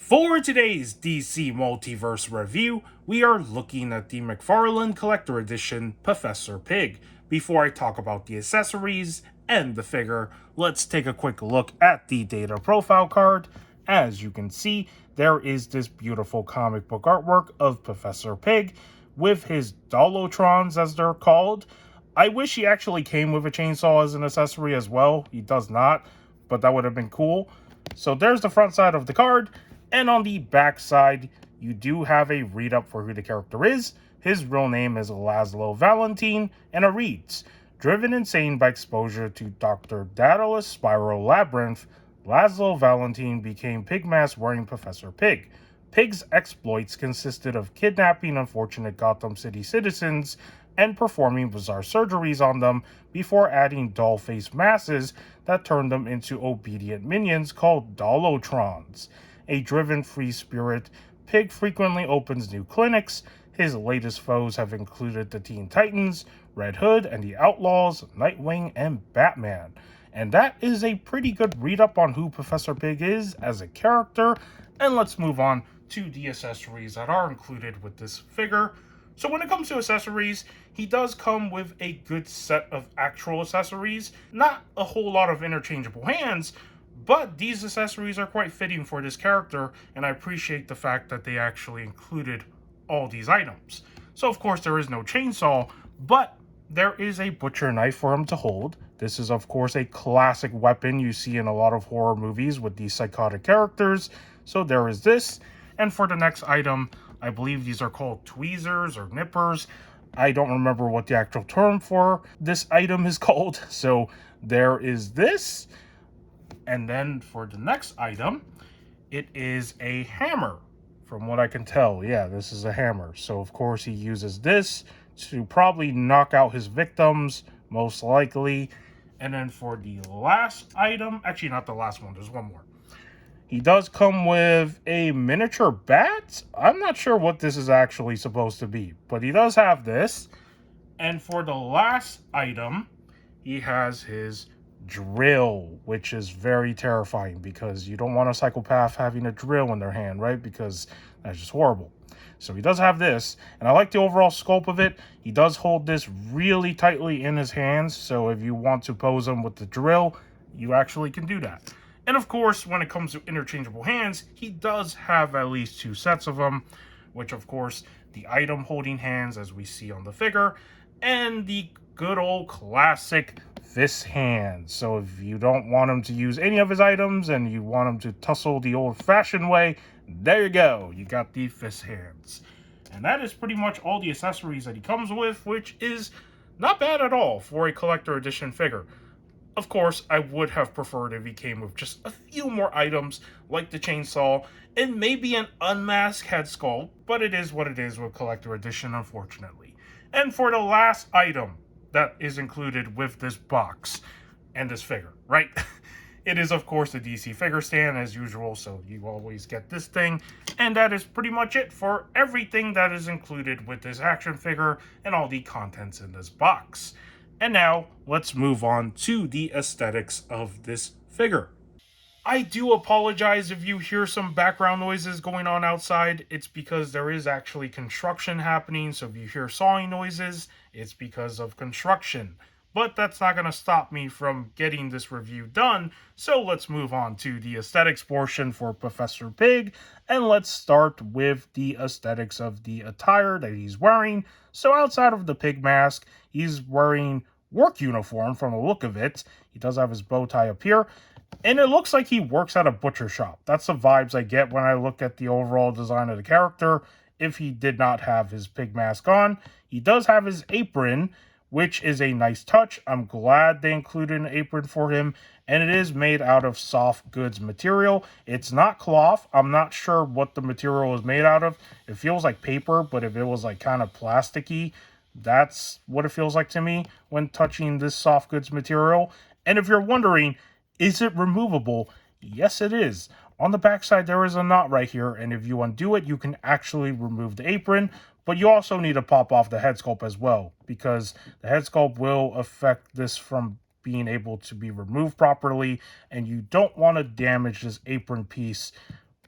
For today's DC Multiverse review, we are looking at the Mcfarlane Collector Edition Professor Pyg. Before I talk about the accessories and the figure, let's take a quick look at the data profile card. As you can see, there is this beautiful comic book artwork of Professor Pyg with his Dolotrons, as they're called. I wish he actually came with a chainsaw as an accessory as well. He does not, but that would have been cool. So there's the front side of the card. And on the back side, you do have a read-up for who the character is. His real name is Laszlo Valentine, and it reads, driven insane by exposure to Dr. Daedalus Spiral Labyrinth, Laszlo Valentine became Pigmask-wearing Professor Pyg. Pyg's exploits consisted of kidnapping unfortunate Gotham City citizens and performing bizarre surgeries on them before adding doll-faced masses that turned them into obedient minions called Dolotrons. A driven free spirit, Pyg frequently opens new clinics. His latest foes have included the Teen Titans, Red Hood and the Outlaws, Nightwing, and Batman. And that is a pretty good read-up on who Professor Pyg is as a character. And let's move on to the accessories that are included with this figure. So when it comes to accessories, he does come with a good set of actual accessories. Not a whole lot of interchangeable hands, but these accessories are quite fitting for this character, and I appreciate the fact that they actually included all these items. So of course there is no chainsaw, but there is a butcher knife for him to hold. This is of course a classic weapon you see in a lot of horror movies with these psychotic characters. So there is this. And for the next item, I believe these are called tweezers or nippers. I don't remember what the actual term for this item is called. So there is this. And then for the next item, it is a hammer. From what I can tell, yeah, this is a hammer. So of course he uses this to probably knock out his victims, most likely. And then for the last item, actually not the last one, there's one more. He does come with a miniature bat. I'm not sure what this is actually supposed to be, but he does have this. And for the last item, he has his drill, which is very terrifying because you don't want a psychopath having a drill in their hand, right? Because that's just horrible. So he does have this, and I like the overall scope of it. He does hold this really tightly in his hands, so if you want to pose him with the drill, you actually can do that. And of course, when it comes to interchangeable hands, he does have at least 2 sets of them, which of course, the item holding hands as we see on the figure, and the good old classic fist hands. So if you don't want him to use any of his items and you want him to tussle the old-fashioned way, there you go. You got the fist hands. And that is pretty much all the accessories that he comes with, which is not bad at all for a collector edition figure. Of course, I would have preferred if he came with just a few more items, like the chainsaw, and maybe an unmasked head sculpt, but it is what it is with collector edition, unfortunately. And for the last item that is included with this box and this figure, right? It is, of course, the DC figure stand, as usual, so you always get this thing. And that is pretty much it for everything that is included with this action figure and all the contents in this box. And now, let's move on to the aesthetics of this figure. I do apologize if you hear some background noises going on outside. It's because there is actually construction happening, so if you hear sawing noises, it's because of construction. But that's not going to stop me from getting this review done, so let's move on to the aesthetics portion for Professor Pyg, and let's start with the aesthetics of the attire that he's wearing. So outside of the pig mask, he's wearing work uniform from the look of it. He does have his bow tie up here. And it looks like he works at a butcher shop. That's the vibes I get when I look at the overall design of the character. If he did not have his pig mask on, he does have his apron, which is a nice touch. I'm glad they included an apron for him. And it is made out of soft goods material. It's not cloth. I'm not sure what the material is made out of. It feels like paper, but if it was like kind of plasticky, that's what it feels like to me when touching this soft goods material. And if you're wondering, is it removable? Yes, it is. On the backside, there is a knot right here, and if you undo it, you can actually remove the apron, but you also need to pop off the head sculpt as well, because the head sculpt will affect this from being able to be removed properly, and you don't want to damage this apron piece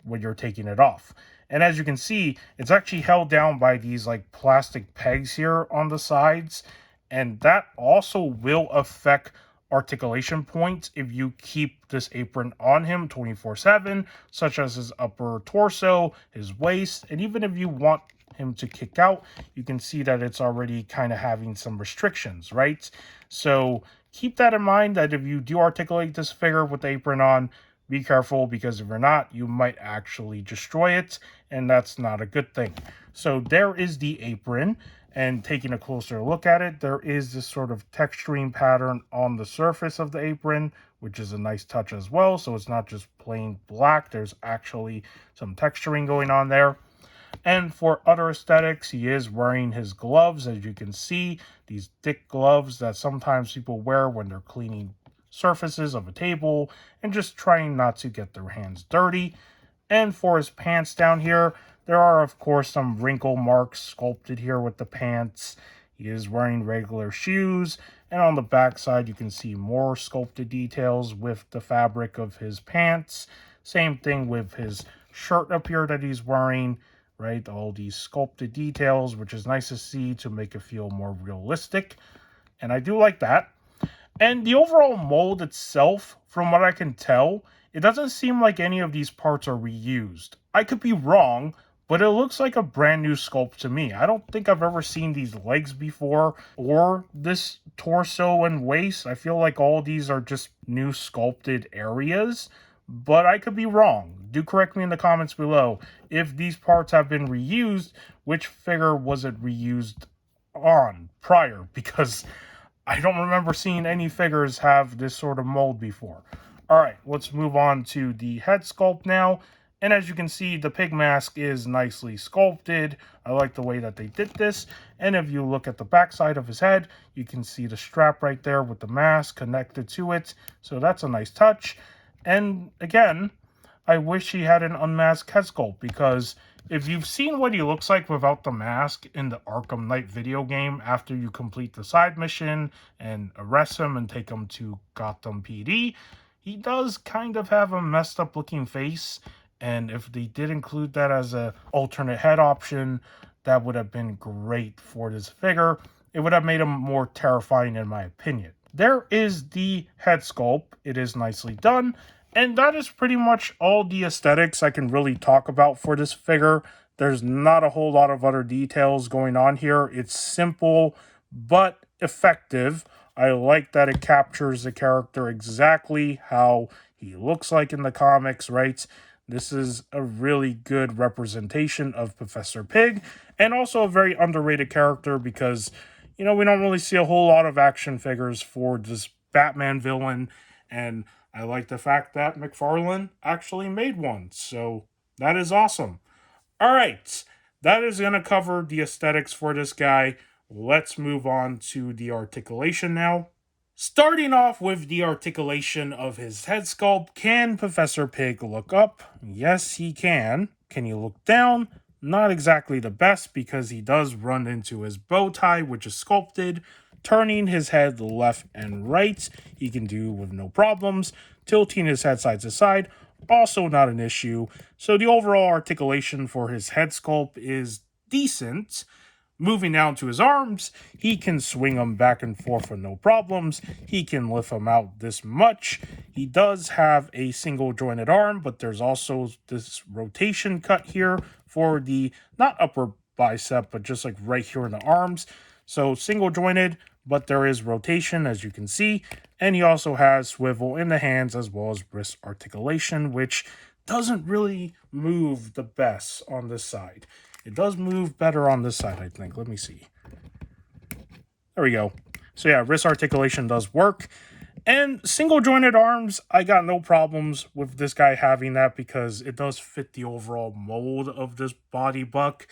when you're taking it off. And as you can see, it's actually held down by these like plastic pegs here on the sides. And that also will affect articulation points if you keep this apron on him 24/7, such as his upper torso, his waist, and even if you want him to kick out, you can see that it's already kind of having some restrictions, right? So keep that in mind that if you do articulate this figure with the apron on, be careful, because if you're not, you might actually destroy it, and that's not a good thing. So there is the apron, and taking a closer look at it, there is this sort of texturing pattern on the surface of the apron, which is a nice touch as well. So it's not just plain black, there's actually some texturing going on there. And for other aesthetics, he is wearing his gloves, as you can see, these thick gloves that sometimes people wear when they're cleaning surfaces of a table and just trying not to get their hands dirty. And for his pants down here, there are of course some wrinkle marks sculpted here with the pants. He is wearing regular shoes, and on the back side you can see more sculpted details with the fabric of his pants. Same thing with his shirt up here that he's wearing, right? All these sculpted details, which is nice to see to make it feel more realistic. And I do like that. And the overall mold itself, from what I can tell, it doesn't seem like any of these parts are reused. I could be wrong, but it looks like a brand new sculpt to me. I don't think I've ever seen these legs before or this torso and waist. I feel like all these are just new sculpted areas, but I could be wrong. Do correct me in the comments below. If these parts have been reused, which figure was it reused on prior? Because I don't remember seeing any figures have this sort of mold before. Alright, let's move on to the head sculpt now. And as you can see, the pig mask is nicely sculpted. I like the way that they did this. And if you look at the back side of his head, you can see the strap right there with the mask connected to it. So that's a nice touch. And again, I wish he had an unmasked head sculpt, because if you've seen what he looks like without the mask in the Arkham Knight video game after you complete the side mission and arrest him and take him to Gotham PD, he does kind of have a messed up looking face. And if they did include that as an alternate head option, that would have been great for this figure. It would have made him more terrifying in my opinion. There is the head sculpt. It is nicely done. And that is pretty much all the aesthetics I can really talk about for this figure. There's not a whole lot of other details going on here. It's simple, but effective. I like that it captures the character exactly how he looks like in the comics, right? This is a really good representation of Professor Pyg, and also a very underrated character because, you know, we don't really see a whole lot of action figures for this Batman villain, and I like the fact that Mcfarlane actually made one, so that is awesome. Alright, that is going to cover the aesthetics for this guy. Let's move on to the articulation now. Starting off with the articulation of his head sculpt, can Professor Pyg look up? Yes, he can. Can he look down? Not exactly the best, because he does run into his bow tie, which is sculpted. Turning his head left and right, he can do with no problems. Tilting his head side to side, also not an issue. So the overall articulation for his head sculpt is decent. Moving down to his arms, he can swing them back and forth with no problems. He can lift them out this much. He does have a single jointed arm, but there's also this rotation cut here for the, not upper bicep, but just like right here in the arms. So single jointed, but there is rotation, as you can see. And he also has swivel in the hands as well as wrist articulation, which doesn't really move the best on this side. It does move better on this side, I think. Let me see. There we go. So yeah, wrist articulation does work. And single jointed arms, I got no problems with this guy having that because it does fit the overall mold of this body buck.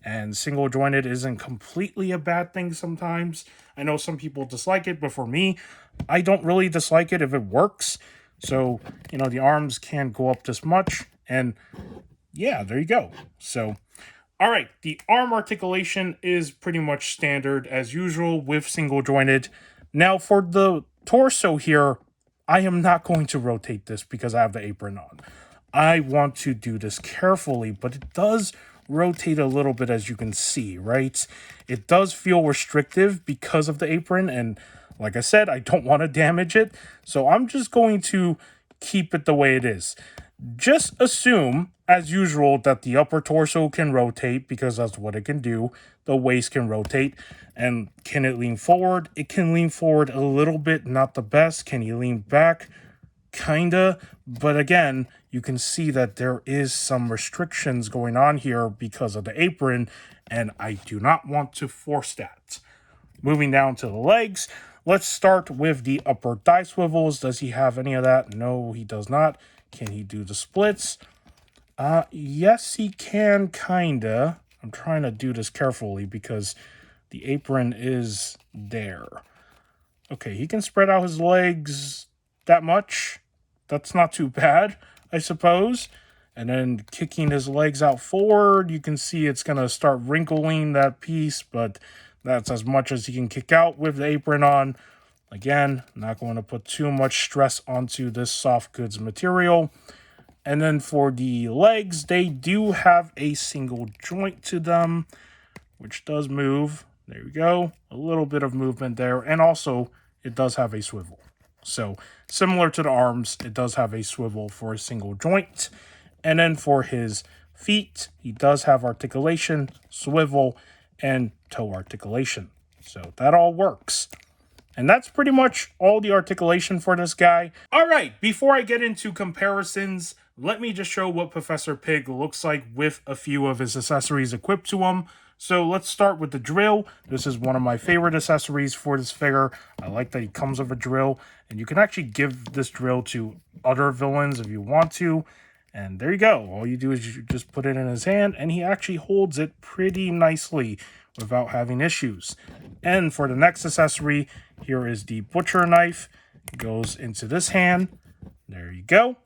And single jointed isn't completely a bad thing sometimes. I know some people dislike it, but for me, I don't really dislike it if it works. So, you know, the arms can go up this much. And yeah, there you go. So, all right, the arm articulation is pretty much standard as usual with single jointed. Now for the torso here, I am not going to rotate this because I have the apron on. I want to do this carefully, but it does rotate a little bit, as you can see, right? It does feel restrictive because of the apron, and like I said, I don't want to damage it, so I'm just going to keep it the way it is. Just assume, as usual, that the upper torso can rotate because that's what it can do. The waist can rotate. And can it lean forward? It can lean forward a little bit, not the best. Can you lean back? Kinda. But again, you can see that there is some restrictions going on here because of the apron, and I do not want to force that. Moving down to the legs, let's start with the upper thigh swivels. Does he have any of that? No, he does not. Can he do the splits? Yes, he can, kinda. I'm trying to do this carefully because the apron is there. Okay, he can spread out his legs that much. That's not too bad, I suppose. And then kicking his legs out forward, you can see it's going to start wrinkling that piece, but that's as much as he can kick out with the apron on. Again, not going to put too much stress onto this soft goods material. And then for the legs, they do have a single joint to them, which does move. There we go. A little bit of movement there. And also, it does have a swivel. So, similar to the arms, it does have a swivel for a single joint. And then for his feet, he does have articulation, swivel, and toe articulation. So, that all works. And that's pretty much all the articulation for this guy. All right, before I get into comparisons, let me just show what Professor Pyg looks like with a few of his accessories equipped to him. So let's start with the drill. This is one of my favorite accessories for this figure. I like that he comes with a drill, and you can actually give this drill to other villains if you want to. And there you go. All you do is you just put it in his hand, and he actually holds it pretty nicely without having issues. And for the next accessory, here is the butcher knife. It goes into this hand. There you go.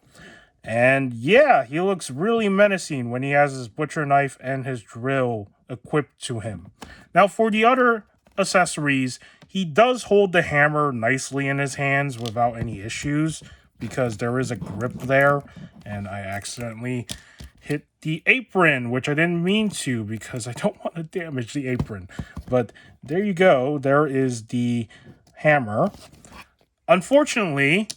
And yeah, he looks really menacing when he has his butcher knife and his drill equipped to him. Now for the other accessories, he does hold the hammer nicely in his hands without any issues because there is a grip there, and I accidentally hit the apron, which I didn't mean to because I don't want to damage the apron. But there you go. There is the hammer. Unfortunately,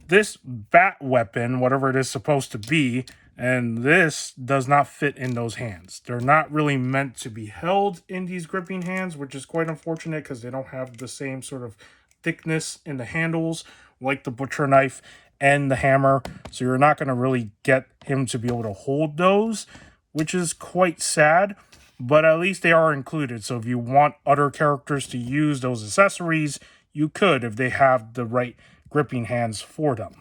this bat weapon, whatever it is supposed to be, and this does not fit in those hands. They're not really meant to be held in these gripping hands, which is quite unfortunate because they don't have the same sort of thickness in the handles like the butcher knife and the hammer. So you're not going to really get him to be able to hold those, which is quite sad. But at least they are included. So if you want other characters to use those accessories, you could if they have the right gripping hands for them.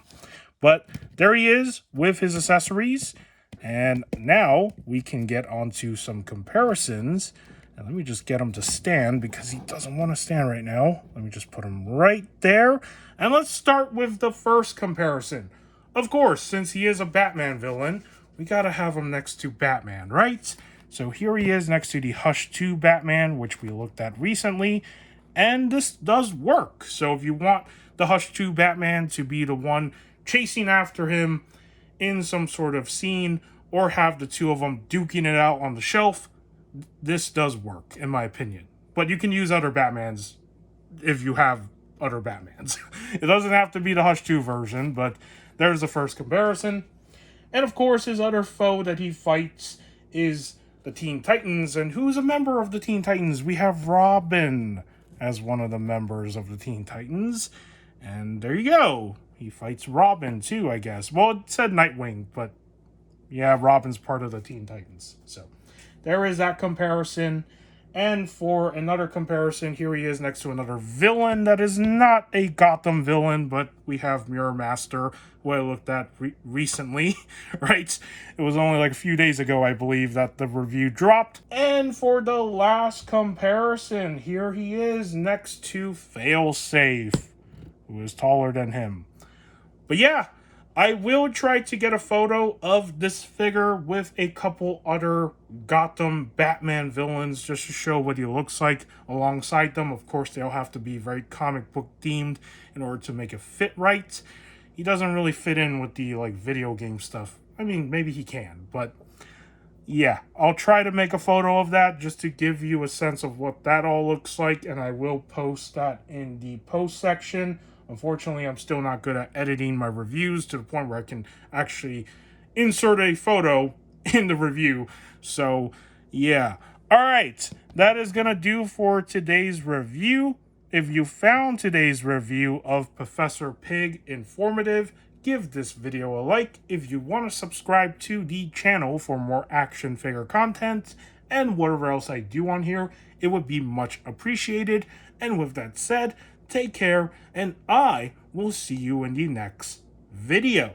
But there he is with his accessories. And now we can get onto some comparisons. And let me just get him to stand because he doesn't want to stand right now. Let me just put him right there. And let's start with the first comparison. Of course, since he is a Batman villain, we got to have him next to Batman, right? So here he is next to the Hush 2 Batman, which we looked at recently. And this does work. So if you want the Hush 2 Batman to be the one chasing after him in some sort of scene, or have the two of them duking it out on the shelf, this does work, in my opinion. But you can use other Batmans if you have other Batmans. It doesn't have to be the Hush 2 version, but there's the first comparison. And of course, his other foe that he fights is the Teen Titans. And who's a member of the Teen Titans? We have Robin as one of the members of the Teen Titans. And there you go. He fights Robin too, I guess. Well, it said Nightwing, but yeah, Robin's part of the Teen Titans. So there is that comparison. And for another comparison, here he is next to another villain that is not a Gotham villain, but we have Mirror Master, who I looked at recently, right? It was only like a few days ago, I believe, that the review dropped. And for the last comparison, here he is next to Failsafe, who is taller than him. But yeah, I will try to get a photo of this figure with a couple other Gotham Batman villains just to show what he looks like alongside them. Of course, they'll have to be very comic book themed in order to make it fit right. He doesn't really fit in with the video game stuff. I mean, maybe he can, but yeah, I'll try to make a photo of that just to give you a sense of what that all looks like, and I will post that in the post section. Unfortunately, I'm still not good at editing my reviews to the point where I can actually insert a photo in the review. So, yeah. Alright, that is going to do for today's review. If you found today's review of Professor Pyg informative, give this video a like. If you want to subscribe to the channel for more action figure content and whatever else I do on here, it would be much appreciated. And with that said, take care, and I will see you in the next video.